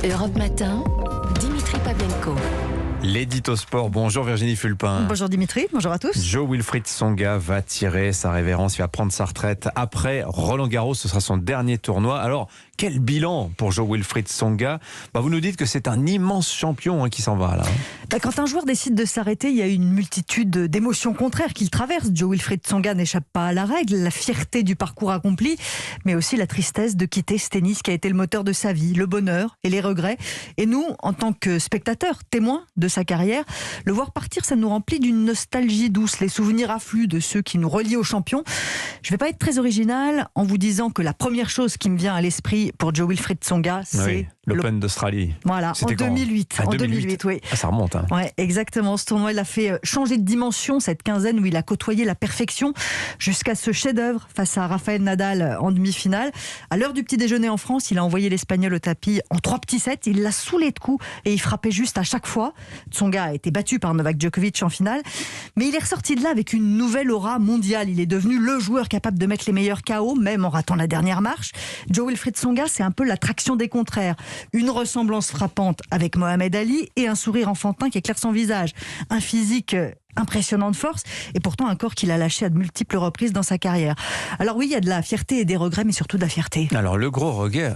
Europe Matin, Dimitri Pavlenko. L'édito sport. Bonjour Virginie Fulpin. Bonjour Dimitri, bonjour à tous. Jo-Wilfried Tsonga va tirer sa révérence, il va prendre sa retraite après Roland-Garros, ce sera son dernier tournoi. Alors, quel bilan pour Jo-Wilfried Tsonga? Vous nous dites que c'est un immense champion qui s'en va là. Quand un joueur décide de s'arrêter, il y a une multitude d'émotions contraires qu'il traverse. Jo-Wilfried Tsonga n'échappe pas à la règle, la fierté du parcours accompli, mais aussi la tristesse de quitter ce tennis qui a été le moteur de sa vie, le bonheur et les regrets. Et nous, en tant que spectateurs, témoins de sa carrière, le voir partir, ça nous remplit d'une nostalgie douce. Les souvenirs affluent de ceux qui nous relient au champion. Je ne vais pas être très original en vous disant que la première chose qui me vient à l'esprit pour Jo-Wilfried Tsonga, c'est l'Open d'Australie. Voilà, en 2008. Ah, en 2008, oui. Ah, ça remonte. Ouais, exactement. Ce tournoi, il a fait changer de dimension cette quinzaine où il a côtoyé la perfection jusqu'à ce chef-d'œuvre face à Rafael Nadal en demi-finale. À l'heure du petit déjeuner en France, il a envoyé l'Espagnol au tapis en 3 petits sets. Il l'a saoulé de coups et il frappait juste à chaque fois. Tsonga a été battu par Novak Djokovic en finale, mais il est ressorti de là avec une nouvelle aura mondiale. Il est devenu le joueur capable de mettre les meilleurs KO, même en ratant la dernière marche. Jo-Wilfried Tsonga, c'est un peu l'attraction des contraires. Une ressemblance frappante avec Mohamed Ali et un sourire enfantin qui éclaire son visage. Un physique impressionnant de force et pourtant un corps qu'il a lâché à de multiples reprises dans sa carrière. Alors oui, il y a de la fierté et des regrets, mais surtout de la fierté. Alors le gros regret,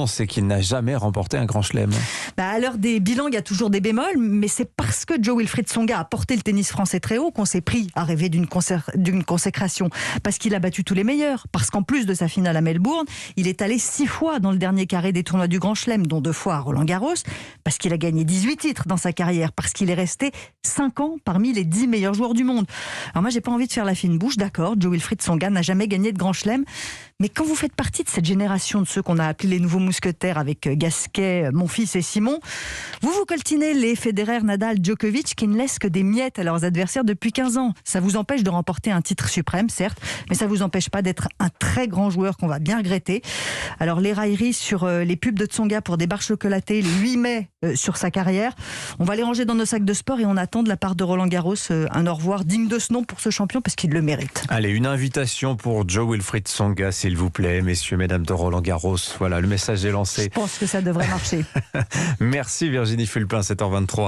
c'est qu'il n'a jamais remporté un grand chelem. À l'heure des bilans, il y a toujours des bémols, mais c'est parce que Jo-Wilfried Tsonga a porté le tennis français très haut qu'on s'est pris à rêver d'une consécration. Parce qu'il a battu tous les meilleurs, parce qu'en plus de sa finale à Melbourne, il est allé 6 fois dans le dernier carré des tournois du Grand Chelem, dont 2 fois à Roland-Garros, parce qu'il a gagné 18 titres dans sa carrière, parce qu'il est resté 5 ans parmi les 10 meilleurs joueurs du monde. Alors moi, j'ai pas envie de faire la fine bouche, d'accord, Jo-Wilfried Tsonga n'a jamais gagné de Grand Chelem, mais quand vous faites partie de cette génération de ceux qu'on a appelés les nouveaux mousquetaires avec Gasquet, Monfils et Simon, vous coltinez les Federer, Nadal, Djokovic qui ne laissent que des miettes à leurs adversaires depuis 15 ans. Ça vous empêche de remporter un titre suprême, certes, mais ça vous empêche pas d'être un très grand joueur qu'on va bien regretter. Alors les railleries sur les pubs de Tsonga pour des barres chocolatées, les 8 mai sur sa carrière, on va les ranger dans nos sacs de sport et on attend de la part de Roland-Garros un au revoir digne de ce nom pour ce champion parce qu'il le mérite. Allez, une invitation pour Jo-Wilfried Tsonga, s'il vous plaît, messieurs, mesdames de Roland-Garros. Voilà, le message est lancé. Je pense que ça devrait marcher. Merci Virginie Fulpin, 7h23.